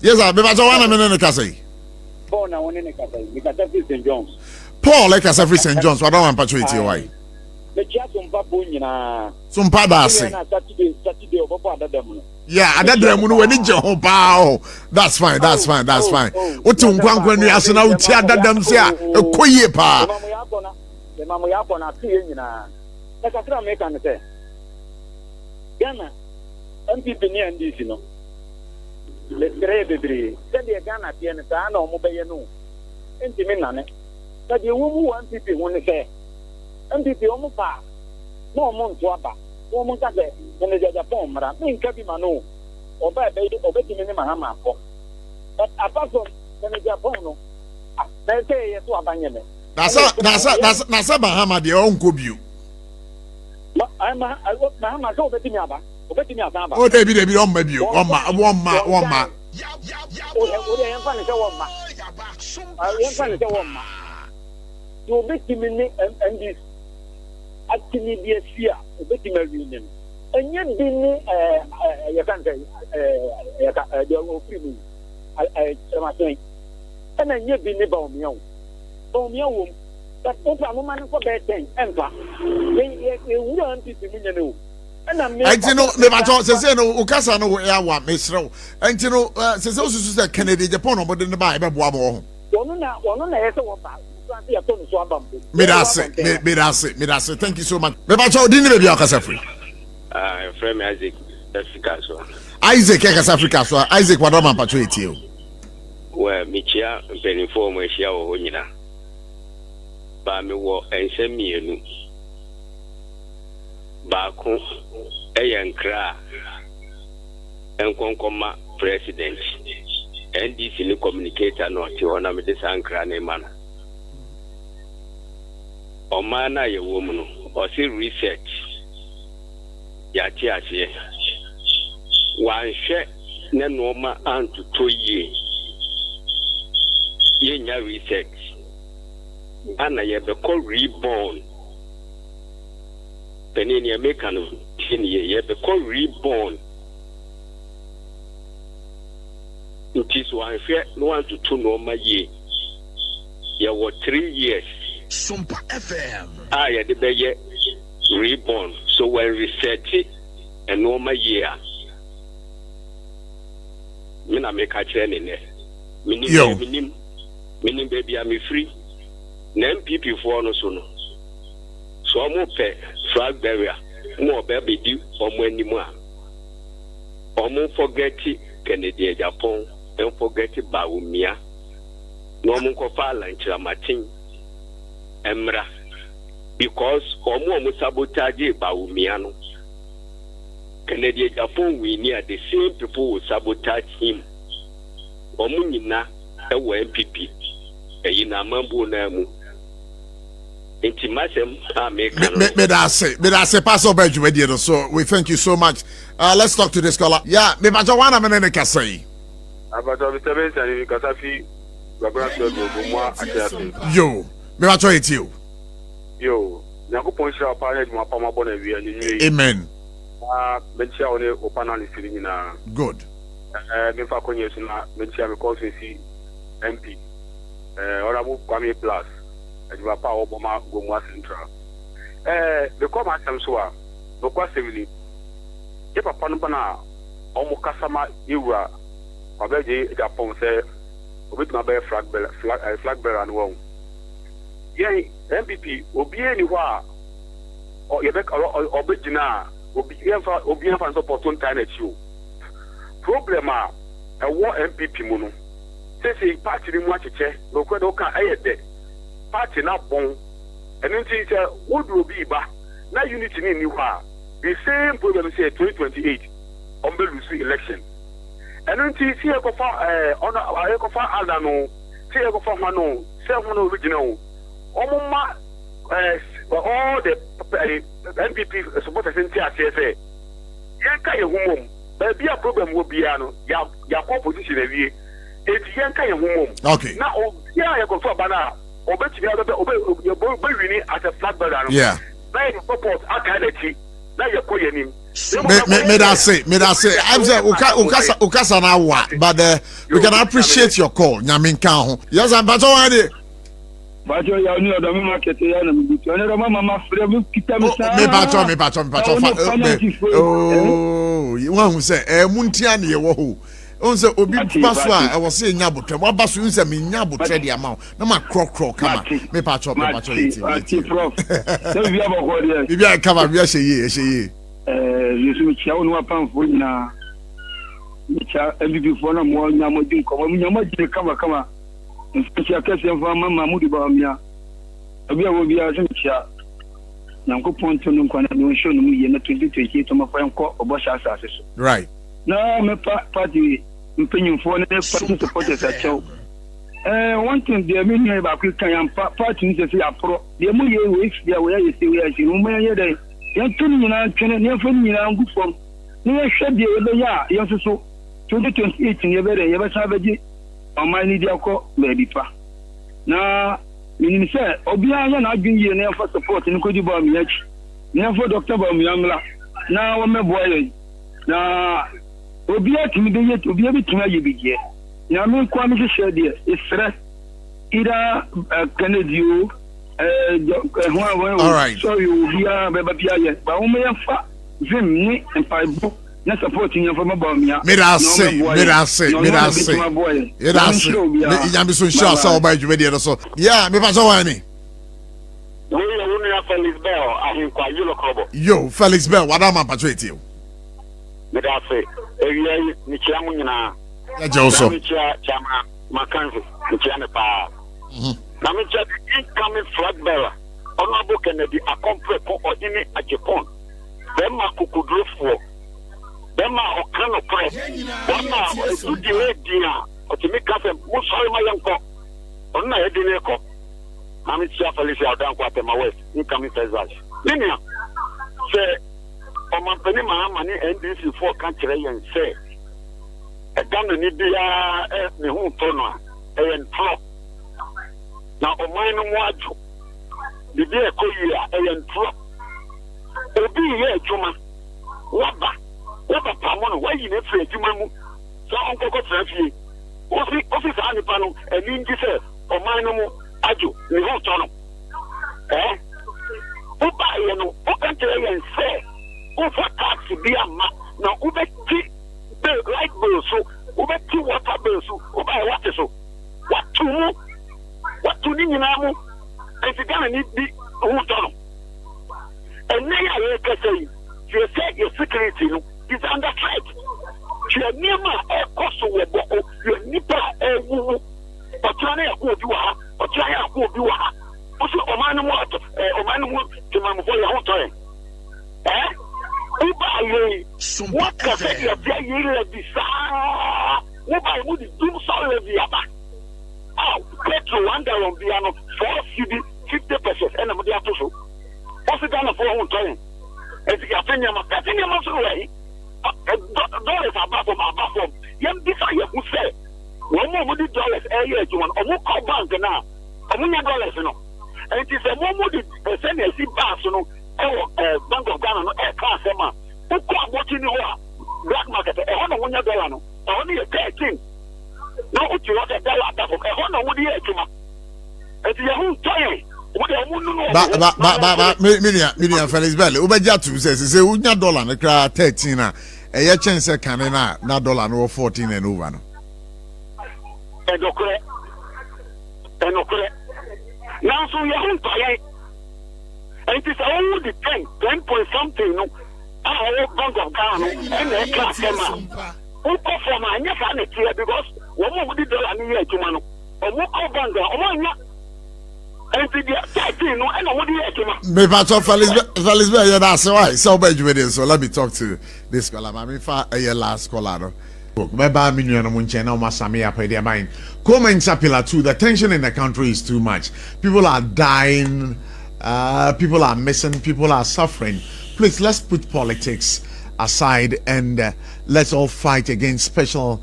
Yes, I be bacho wana me ne kasa yi. Paul na woni ne kasa yi. Me kasa fi St. John's. Paul like kasa fi St. John's. Wa don wan pacho eti why? Me chia SOMPA bo nyina. SOMPA da ase. Saturday obobo adadam no. Yeah, adadam no wani je ho pa. That's fine. Oti nkwankwa nu ase na uti adadam se a ekoyie pa. Mama ya kona tie nyina. E kakra me kan se. Ghana MPP ni NDC no. Le tere bebre. Se de Ghana tie ne ta na omo beye no. Enti me nane. Se de wo mu MPP ho ne se. MPP omo pa. No omo nto aba. Omo ka se ne de Japan mara. Me nka bi ma no. Oba be obetimi ne mahama afọ. But apart from ne Japan no. Na say ye to abanye me. Nasa Bahama de onko biu. Bahama so obetimi aba. Oh, David, on my view. One ma. O yan fa ne se one ma. Yan fa ne se one ma. To obetimi ne MD. Atimi bi asia, obetimi awinim. Enye bi ni ya kan say ya ka de o free me. Tramaton. Ena nye bi ni ba o mian. Ba mian wo. But opa mo man ko be 10 enfa. We want to be me no. Enti no me ba to se no ukasa no ya wa mesrew. Enti no se osusu se Canada Japan no bode ne ba e be boa mo ho. Wono na yese wo ba. Francis ya to no so abam. Me that's it. Thank you so much. Me ba to di ni be bia ukasa free. Frame Isaac Africa so. Isaac Africa so. Isaac wa do man pacho eti o. Well, Michia penifo mo ehia wo nyina. Ba me wo ensem mienu. Baako eyankra enkonkoma president NDC ni communicator no ti ona me de sankra ne mana o mana ye wo mu no o si research ya ti ase wan hwe ne no ma antuto ye nya research ana ye be call reborn penini American ye be call reborn. It is one fair no one to two normal ye. Ye were 3 years. SOMPA FM. Yeah, the be reborn. So when reset it a normal year. Mina make a training there. Minim baby I'm free. Nem people for no so no. So I'm pay flag barrier. More baby do or more anymore. Or more forget it, Canada, Japan, and forget it Baumia. No more coffee lunch, Martin, Emra. Because or more sabotage Baumiano. Canada, Japan, we near the same people who sabotage him. Or Munina, a MPP, a Yinamambo Namu. May I say, pass over you, so we thank you so much. Let's talk to this caller. Yeah, me ba jawana me ne kasai. Abato bi tebe sani kasafi babra so do mo atiafi. Yo, me ba cho etio. Yo, Yakupon sha pa na ma pa ma bona wi ani. Amen. Me chia one o panel siri nyina. Good. Me fa konye so na me chia me call si MP. Ora mo kwame plus. Ajiba pa oboma gomwa central the come asem so a no kwasevili e papa no bana omo kasama iwura abeje Japan say obetuma be flag bearer and won ye MPP obi eni ho a o ye be obegina obi enfa support on time achiu problem a wo MPP mu no say party ni mu acheche no kwedo ka ayede party na bon and then say what will be ba na unity ni hɔ a the same problem say 2028 on the lose election and then see e go for ada no see e go for no say no original omuma all the MPP supporters in say yanka ye humom ba bia problem wo bia no ya opposition awie eti yanka ye humom okay na obia ye go for bana obetimi obe wini as a flag bearer. Yeah. Na you support akadeti. Na you call your name. May I say, I'm saying, Ukasa na wa, but we can appreciate your call. Nyaminka. Yes, I'm Bajo Wadi. Bajo, you know the market. You know, Mama, me Bajo. Oh, you want to say, Muntiani, woho. Onse obi baso a e wo se nya botre wa baso nse me nya botre de ama na ma krokro kama me pa chop iti prof so bi aboko de bi bia kama bi ahye ye yesu chia wonu apamfo nyina chia MVP fo na mo nya mo din ko mo nya mo din kama nsia kase mfa mama mudi ba mia obi a wo bia so chia nyanko ponto no kwa na no show no mu ye na 2028 to ma fa enko obosha asase so right na me party mpanyim fo na party supporters a chew one thing the meaning ba ku kan yam party ni se apro de mu ye we dia we ye se we ye no mo ye dey yan tun nyina twene ne fo nyina ngufom ne ye hwe de ye be ya ye so 2028 ye be de ye be sa beji amani dia ko be bi pa na meaning say obi anya na adwun ye ne for support ni ko di ba mi yachi ne for doctor ba mi amla na wo me boye na obi atimi de yet obi abitimi ayebigie na me kwa me hye de isre ida Kennedy all right so you bia beba bia ye ba wo me fa vim ni empaibo na supporting you from about me say yambi so sure so ba djube de so yeah me pa so wani Felix Bell ahinkwa yilo krobo yo Felix Bell wada ma patriote you me da say ewie ni chia mu nyina ya je so ni chia chama makanzi ni chia ne pa na me chia incoming flag bearer honorable Kennedy akompre ko odini ajepon dem ma kukudrofo dem ma okano press dem ma do the dia otimi kafe mo sorry ma yanko onna edini ko na me chia Felix Adan kwa tema west incoming president linia say omampani mahamani NDC for country yen say e gana ni bia ne hu to no e en pro na oman no mo aju bi e ko yi a e en pro obi ye adwuma waba pamo no wayi ne fre adwuma mu so onko ko trafie office ani pa no eni ndi say oman no mo aju ne hu to no oba ye no o country yen say over tax be a ma now over the light bill so over water bill so over water so what to ninamu and the Ghana need be who done and now I say you say your security is under threat you near a cost of your nipper but trying to do but trying to do also Omanu to my for your whole time what can say you are here desire what I would do so viaba petrol $1 piano 4 cedi 50% and I'm there too what's the Ghana for one time as you are saying I'm also way dollars above from yam desire who say one more money dollars a year to one or more call bank now $1 no and it is a more money send a bass no Bank of Ghana no class ema who come watching you black market $100 no only 13 no uti what $1 above would you to ma and you who toy Million Felix Bell ubeja tu say unya dollar na kra 13 na eye chance kan na dollar no 14 and over no enokre now so you who toy and it is all the 10 point something no Bank of Ghana and the class who go for my neck because one more $1 a year to man or more bank or and the 13 no and what do you me part of Felix Bell that's why so bad you so let me talk to this caller I mean for a last caller Baba million munche na masami apa dia mind comments appeal to the tension in the country is too much people are dying people are missing, people are suffering. Please, let's put politics aside and let's all fight against special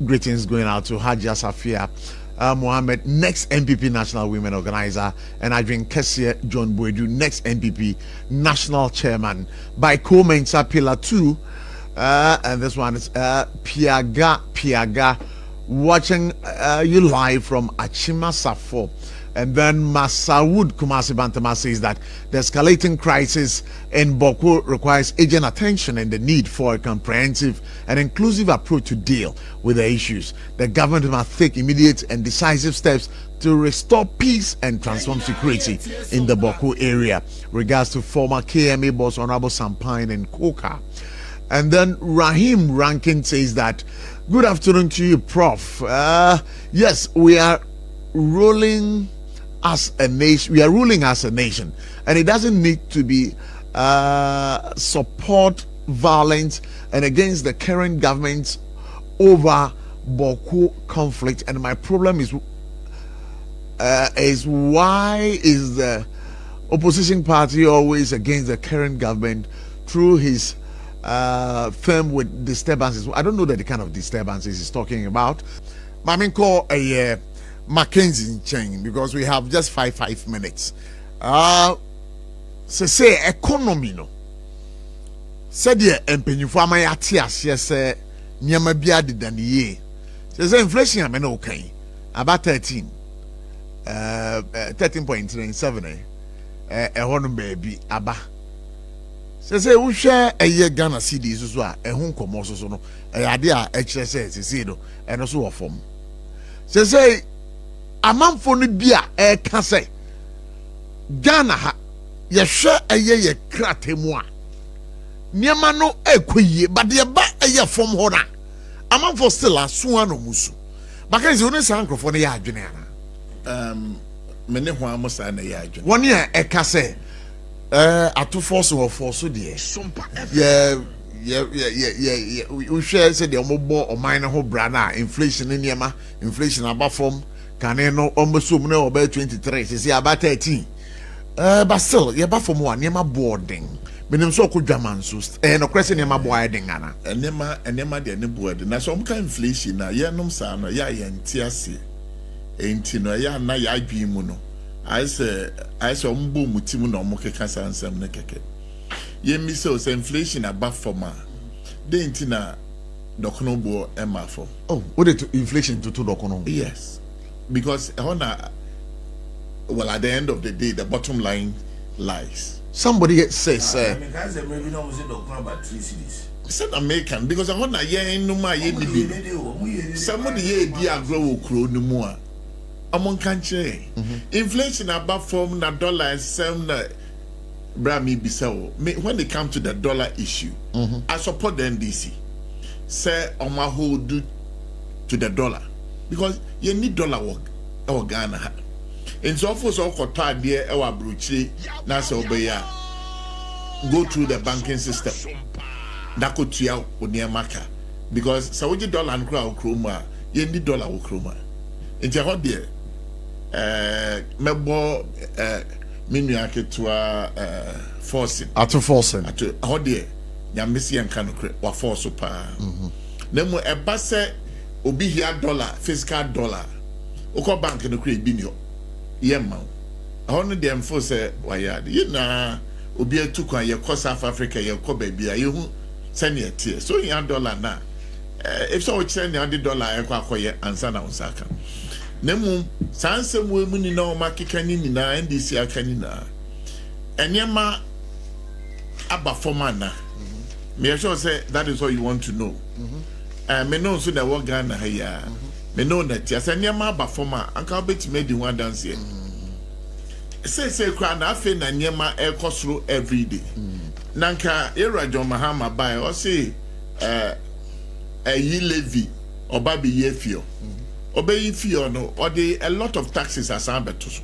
greetings going out to Haja Safia Mohammed, next MPP National Women Organizer, and Adrian Kessie John Boedu, next MPP National Chairman. By Komensa Pillar 2, and this one is Piaga, watching you live from Achima Safo. And then Masawood Kumasi Bantama says that the escalating crisis in Boko requires urgent attention and the need for a comprehensive and inclusive approach to deal with the issues. The government must take immediate and decisive steps to restore peace and transform security in the Boko area. Regards to former KMA boss Honorable Sampine and Koka. And then Rahim Rankin says that, good afternoon to you, Prof. Yes, we are ruling as a nation. We are ruling as a nation, and it doesn't need to be support violence and against the current government over Boko conflict. And my problem is why is the opposition party always against the current government through his firm with disturbances? I don't know the kind of disturbances he's talking about. I mean, call a Mackenzie chain, because we have just five minutes. Say economy no. Said the empenyufo amayati ase say nyama bia dedaniye. Say inflation am no kan. About 13.37 no baby aba. Say wo hwe eye Ghana cedi so a ehun komo so no. Ade a ekire say no eno so wo fom. Say amanfo no bia ka say Ghana ha ye hwe eye ye kratemu a niema no ekoyie but ye ba eye fom ho na amanfo still aso no musu baka ze oni sankrofo no ya adwene ana mene ho amosa na ya adwene woni e ka say ato force wo force de we share say the omobo oman no ho bra na inflation niema inflation aba form can no almost no about 23 say about 13 but still you ba for more niema boarding menim so ko dwaman so no question niema boarding ana enema de ne boarding na so kind inflation na ye nom sa no ya ye ntiase enti no ya na ya adwi mu no I say ombo mutim no mo keka sansam ne keke ye mi so inflation above for ma de enti na dokono bo ema for what the inflation to dokono? Yes, because well at the end of the day the bottom line lies. Somebody says maybe no say dokono about 3 cities. Said American because ye no ma ye bi somebody ye di agro okro no mu a amon kanche inflation above from na dollar and some na brami bisawo when they come to the dollar issue I support the NDC say on my hold to the dollar because you need dollar work or Ghana in so for so kota there our bruchi na so obeya go through the banking system that could tia oniamaka because saudi dollar and crown chroma you need dollar or chroma in your there mebo minu aketua forcing ato forcing ato how there ya mesi en kan wa force pa nemu eba se obi hia dollar physical dollar uko bank no kre bi ni yemma hono dem fo se wayade yina obi atukwan ye ko South Africa ye ko ba bia ye hu sene etie so hia dollar na if so send the dollar e kwa akoye ansa na unsaka nemu sansem we mu ni na o makeka ni na NDC aka ni na enyema aba formana me sure say that is all you want to know me know so that what Ghana here me know that yes enyema aba forma anka bet me di one dance here say kra na afi na enyema e kosoro every day nanka era John Mahama buy or say yi levy oba be ye fio obey fio no or dey a lot of taxes as ambeto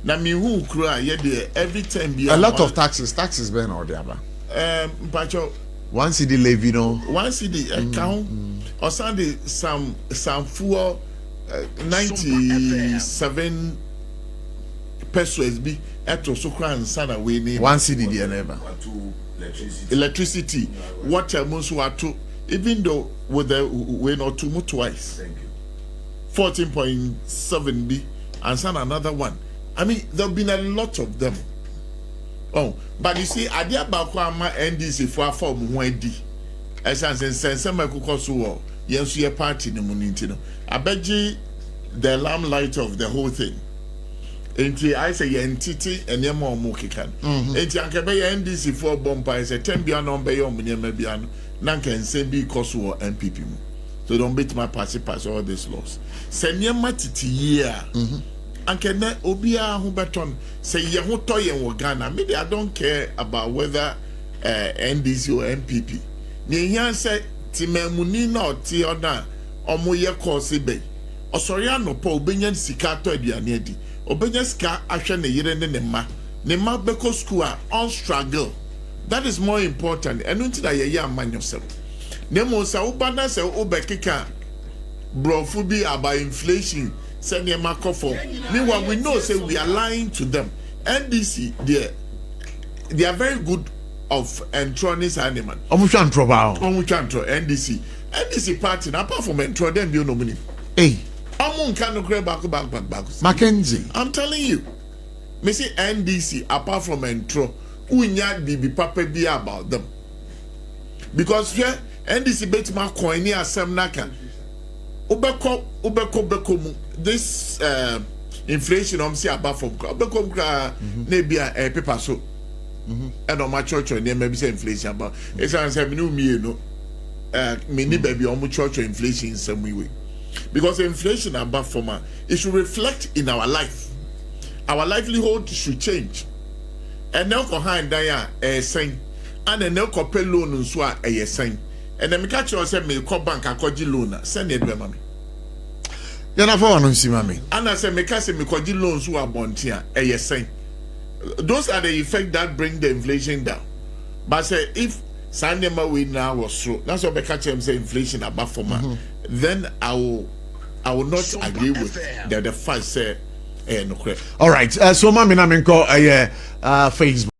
na me hu kra ye dey every time be a lot of taxes been or the aba mpacho one cedi levy no one cedi account or Sunday some fuel 97 pesos be eto so kra nsana we ni one cedi dey never electricity water most water even though with the we not too much twice. Thank you. 14.7 B, and some another one. I mean, there have been a lot of them. Oh, but you see, Adia Bakwama NDC for a form 1D. As I said, some Kukosu, yes, your party in the Munintino. I bet you the limelight of the whole thing. Enti I say entity and yemo mukikan. Enti anke NDC for bomba is a 10 beyond on bayo munyemebiano. Nanka and say be kosu MPP. So don't beat my party pass all these laws. Senyama titi year. Anke ne obia hu beton say ye hu toyen wo Ghana. Maybe I don't care about whether NDC or MPP. Ni yan say timemuni na oti ona omo ye kosi be. Osori anopo obenyan sika to aduane adi. Obenya ska ahwe ne yire ne ma beko school on struggle. That is more important. And until that ye man yourself. Nemo sa ubana se ubekika brofu bi about inflation. Send ye makofo. Meanwhile, we know say we are lying to them. NDC they are very good of entronis animal. Omuchantro ba. Omuchantro NDC party apart from entro them be no money. Hey. Mackenzie, I'm telling you, me see NDC apart from intro, unya bibi papa be about them because here NDC bet ma coin near some naka. Ubeko mu this inflation see apart from ubeko nebia paper so and on my church or near maybe say inflation about it's answer me no me ni baby on church inflation in some way. Because inflation above former, it should reflect in our life. Our livelihood should change. And now behind there a sign, and then now pay loan and swa a sign. And then me catch you say me call bank and call loan. Send it to mommy. You're not for one, see, mommy. And I say me catch me call loans who are bontia a sign. Those are the effects that bring the inflation down. But say if Sunday we now was true, that's what me catch him say inflation above former. Then I will not agree with the fact say no. All right. So mami na minko Facebook.